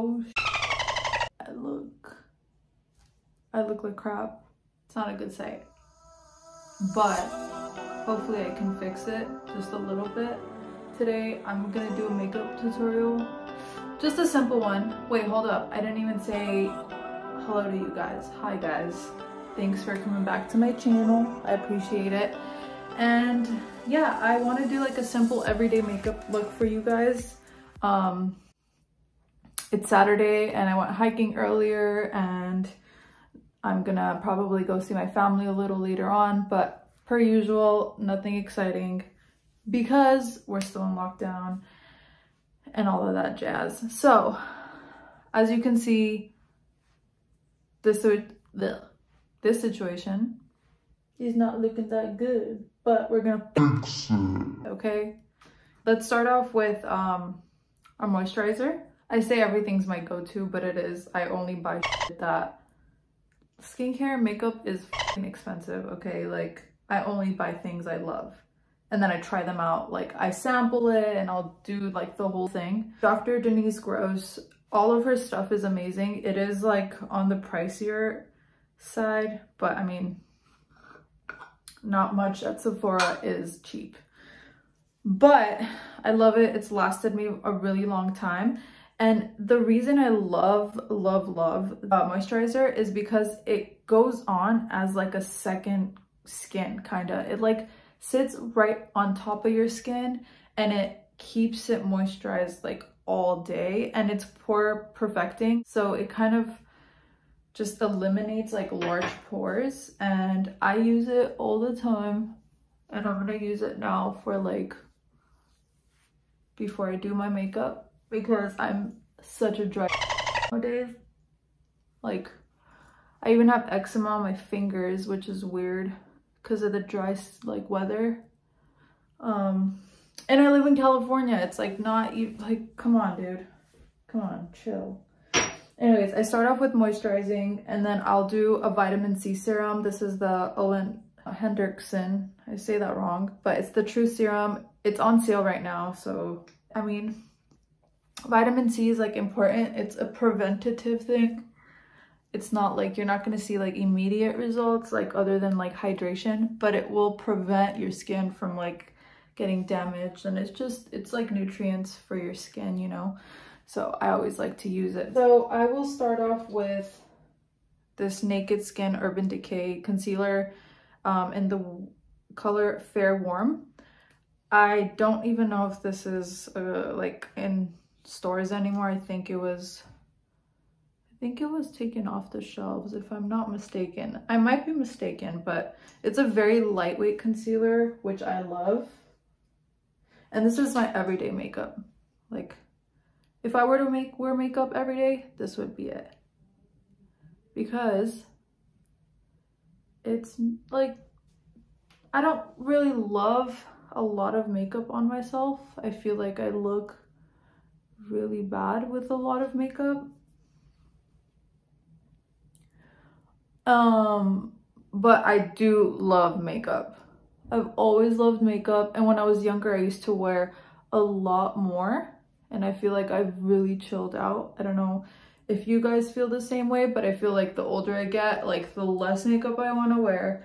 Oh, I look like crap. It's not a good sight, but hopefully I can fix it just a little bit. Today, I'm gonna do a makeup tutorial. Just a simple one. Wait, hold up. I didn't even say hello to you guys. Hi guys. Thanks for coming back to my channel. I appreciate it. And yeah, I want to do like a simple everyday makeup look for you guys. It's Saturday and I went hiking earlier, and I'm gonna probably go see my family a little later on, but per usual, nothing exciting because we're still in lockdown and all of that jazz. So as you can see, this situation is not looking that good, but we're gonna fix it, okay? Let's start off with our moisturizer. I say everything's my go-to, but it is. I only buy shit that skincare and makeup is fucking expensive, okay? Like, I only buy things I love. And then I try them out. Like, I sample it and I'll do like the whole thing. Dr. Denise Gross, all of her stuff is amazing. It is like on the pricier side, but I mean, not much at Sephora is cheap. But I love it. It's lasted me a really long time. And the reason I love moisturizer is because it goes on as like a second skin, kind of. It like sits right on top of your skin and it keeps it moisturized like all day, and it's pore perfecting. So it kind of just eliminates like large pores, and I use it all the time, and I'm gonna use it now for like before I do my makeup, because I'm such a dry nowadays. Like, I even have eczema on my fingers, which is weird because of the dry like weather. And I live in California. It's like not even like, come on dude, come on, chill. Anyways, I start off with moisturizing, and then I'll do a vitamin C serum. This is the Owen Hendrickson. I say that wrong, but it's the True Serum. It's on sale right now, so I mean, vitamin C is like important. It's a preventative thing. It's not like, you're not going to see like immediate results like other than like hydration, but it will prevent your skin from like getting damaged, and it's like nutrients for your skin, you know. So I always like to use it. So I will start off with this Naked Skin Urban Decay concealer in the color Fair Warm. I don't even know if this is like in stores anymore. I think it was taken off the shelves, if I'm not mistaken. I might be mistaken, but it's a very lightweight concealer, which I love. And this is my everyday makeup. Like, if I were to wear makeup every day, this would be it. Because it's like, I don't really love a lot of makeup on myself. I feel like I look really bad with a lot of makeup. But I do love makeup. I've always loved makeup, and when I was younger I used to wear a lot more, and I feel like I've really chilled out. I don't know if you guys feel the same way, but I feel like the older I get, like the less makeup I want to wear,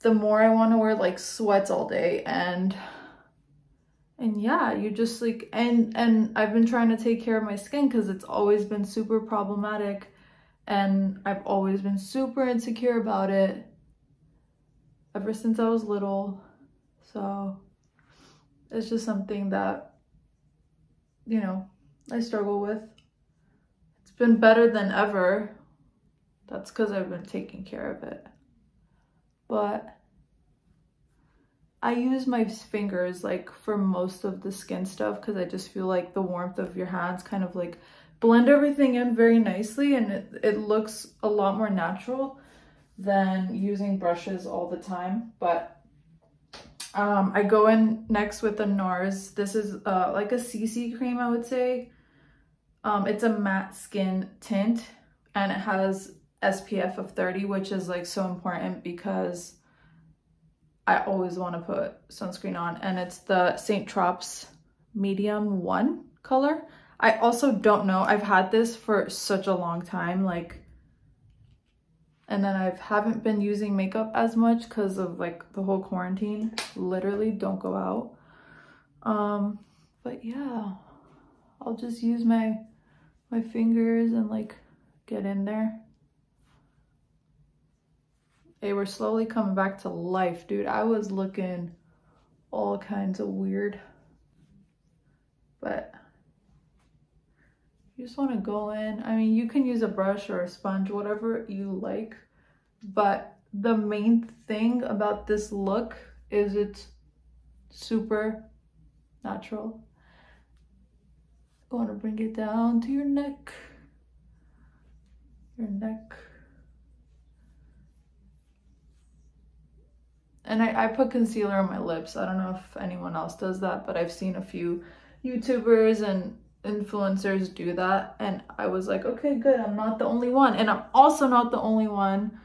the more I want to wear like sweats all day, and yeah, you just like, and I've been trying to take care of my skin because it's always been super problematic, and I've always been super insecure about it ever since I was little. So it's just something that, you know, I struggle with. It's been better than ever. That's because I've been taking care of it. But I use my fingers like for most of the skin stuff, because I just feel like the warmth of your hands kind of like blend everything in very nicely, and it looks a lot more natural than using brushes all the time. But I go in next with the NARS. This is like a CC cream, I would say. It's a matte skin tint, and it has SPF of 30, which is like so important because I always want to put sunscreen on, and it's the St. Tropez medium 1 color. I also don't know. I've had this for such a long time, like, and then I haven't been using makeup as much because of like the whole quarantine. Literally don't go out. But yeah, I'll just use my fingers and like get in there. Hey, we're slowly coming back to life, dude. I was looking all kinds of weird, but you just want to go in. I mean, you can use a brush or a sponge, whatever you like, but the main thing about this look is it's super natural. I want to bring it down to your neck. And I put concealer on my lips. I don't know if anyone else does that, but I've seen a few YouTubers and influencers do that, and I was like, okay, good, I'm not the only one. And I'm also not the only one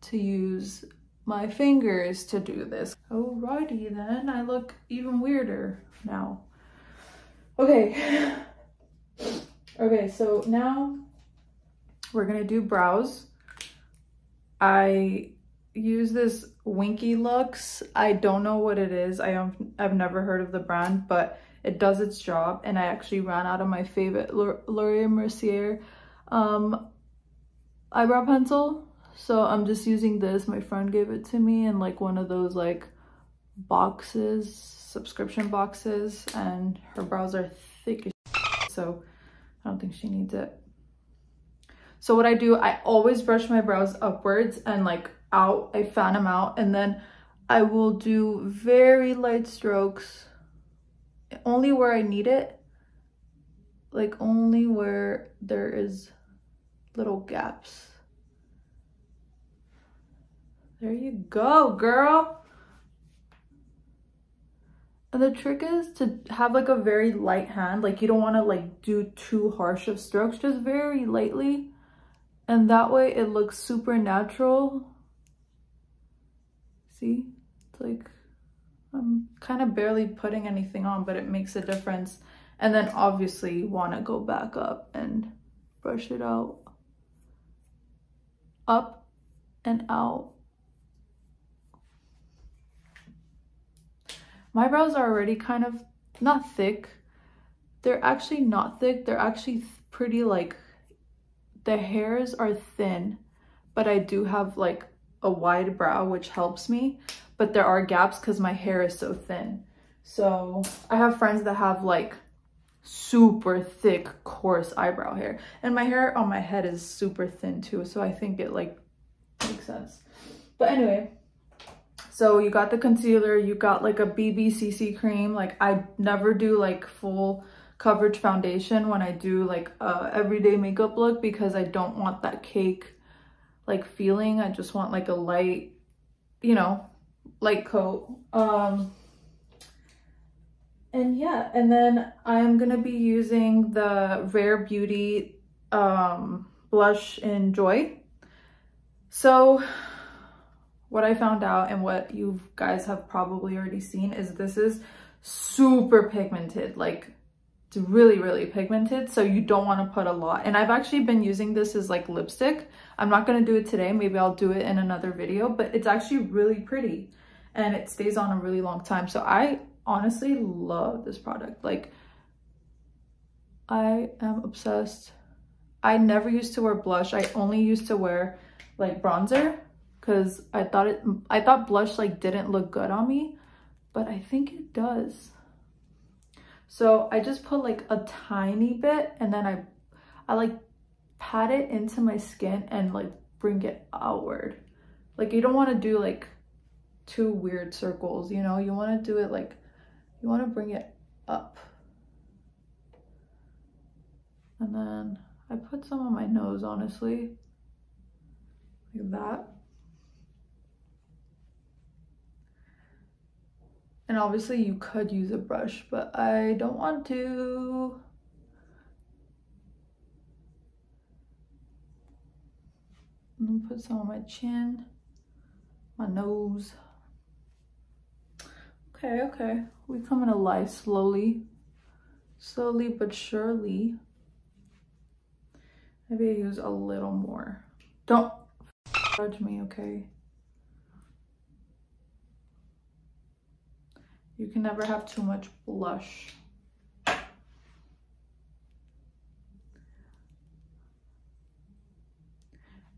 to use my fingers to do this. Alrighty then, I look even weirder now. Okay. Okay, so now we're gonna do brows. I use this Winky Looks. I don't know what it is. I've never heard of the brand, but it does its job. And I actually ran out of my favorite Laura Mercier eyebrow pencil, so I'm just using this. My friend gave it to me in like one of those like boxes, subscription boxes, and her brows are thick as shit, so I don't think she needs it. So what I do, I always brush my brows upwards and like out. I fan them out, and then I will do very light strokes only where I need it, like only where there is little gaps. There you go, girl. And the trick is to have like a very light hand. Like you don't want to like do too harsh of strokes, just very lightly, and that way it looks super natural. See, it's like I'm kind of barely putting anything on, but it makes a difference. And then obviously you want to go back up and brush it out, up and out. My brows are already kind of not thick. They're actually not thick. They're actually pretty, like, the hairs are thin, but I do have like a wide brow, which helps me. But there are gaps because my hair is so thin. So I have friends that have like super thick, coarse eyebrow hair, and my hair on my head is super thin too. So I think it like makes sense. But anyway, so you got the concealer, you got like a BB CC cream. Like I never do like full coverage foundation when I do like a everyday makeup look, because I don't want that cake like feeling. I just want like a light, you know, light coat. And yeah, and then I'm gonna be using the Rare Beauty blush in Joy. So what I found out, and what you guys have probably already seen, is this is super pigmented. Like it's really, really pigmented, so you don't want to put a lot. And I've actually been using this as like lipstick. I'm not going to do it today. Maybe I'll do it in another video, but it's actually really pretty and it stays on a really long time. So I honestly love this product. Like I am obsessed. I never used to wear blush. I only used to wear like bronzer because I thought blush like didn't look good on me, but I think it does. So I just put like a tiny bit, and then I like pat it into my skin and like bring it outward. Like you don't want to do like two weird circles, you know? You want to do it like, you want to bring it up. And then I put some on my nose, honestly, like that. And obviously you could use a brush, but I don't want to. I'm gonna put some on my chin, my nose. Okay, we coming alive slowly. slowly but surely. Maybe I use a little more. Don't judge me, okay? You can never have too much blush.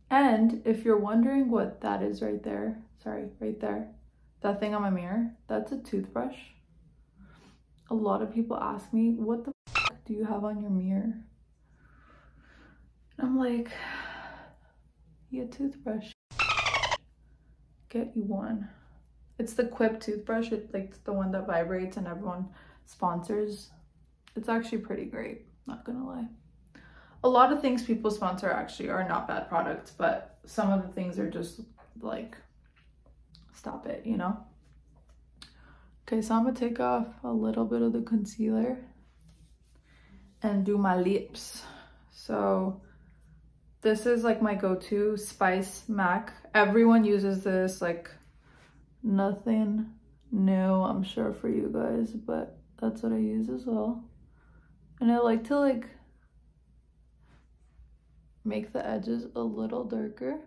And if you're wondering what that is right there, sorry, right there, that thing on my mirror, that's a toothbrush. A lot of people ask me, what the f do you have on your mirror? And I'm like, yeah, toothbrush. Get you one. It's the Quip toothbrush. It's like the one that vibrates and everyone sponsors. It's actually pretty great, not gonna lie. A lot of things people sponsor actually are not bad products, but some of the things are just like, stop it, you know? Okay, so I'm gonna take off a little bit of the concealer and do my lips. So this is like my go-to Spice MAC. Everyone uses this, like nothing new, I'm sure, for you guys, but that's what I use as well. And I like to like make the edges a little darker.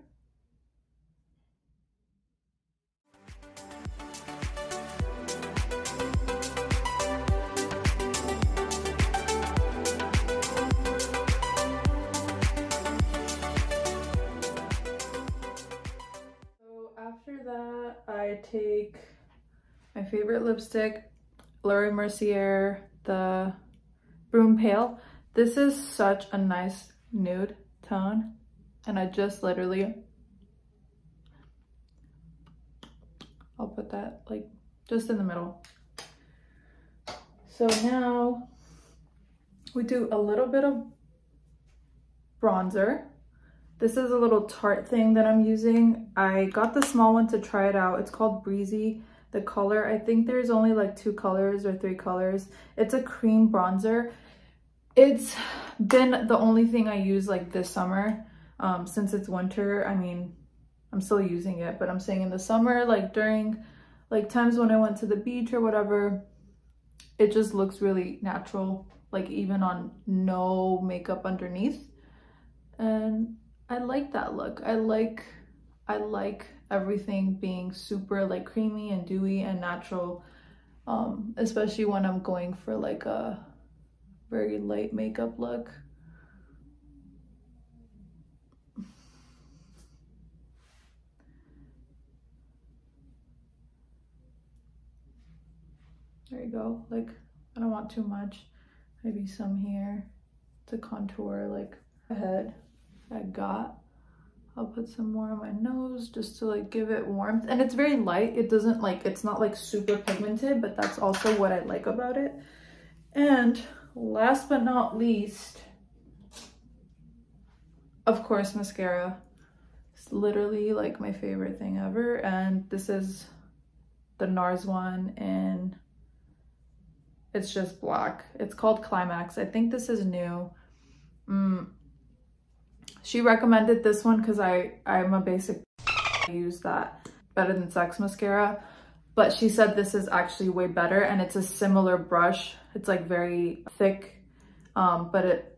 So after that, I take my favorite lipstick, Laura Mercier, the Broom Pale. This is such a nice nude tone, and I just literally, I'll put that like just in the middle. So now we do a little bit of bronzer. This is a little Tarte thing that I'm using. I got the small one to try it out. It's called Breezy. The color, I think there's only like 2 colors or 3 colors. It's a cream bronzer. It's been the only thing I use like this summer, since it's winter. I mean, I'm still using it, but I'm saying in the summer, like during like times when I went to the beach or whatever, it just looks really natural, like even on no makeup underneath. And I like that look. I like everything being super like creamy and dewy and natural, especially when I'm going for like a very light makeup look. There you go. Like, I don't want too much. Maybe some here to contour like the head I got. I'll put some more on my nose just to like give it warmth. And it's very light. It doesn't like, it's not like super pigmented, but that's also what I like about it. And last but not least, of course, mascara. It's literally like my favorite thing ever. And this is the NARS one, and it's just black. It's called Climax. I think this is new. She recommended this one because I'm a basic, I use that better than Sex mascara, but she said this is actually way better, and it's a similar brush. It's like very thick, but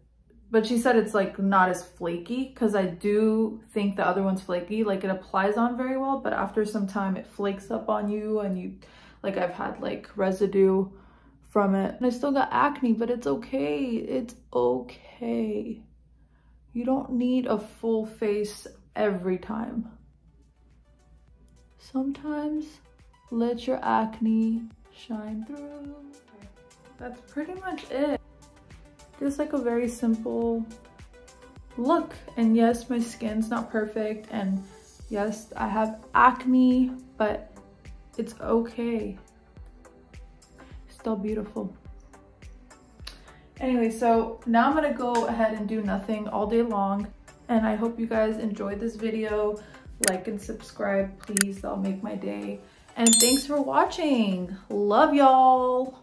she said it's like not as flaky, because I do think the other one's flaky. Like, it applies on very well, but after some time it flakes up on you, and you like, I've had like residue from it, and I still got acne, but it's okay. It's okay. You don't need a full face every time. Sometimes let your acne shine through. That's pretty much it. Just like a very simple look. And yes, my skin's not perfect, and yes, I have acne, but it's okay. Still beautiful. Anyway, so now I'm gonna go ahead and do nothing all day long, and I hope you guys enjoyed this video. Like and subscribe, please. That'll make my day. And thanks for watching. Love y'all.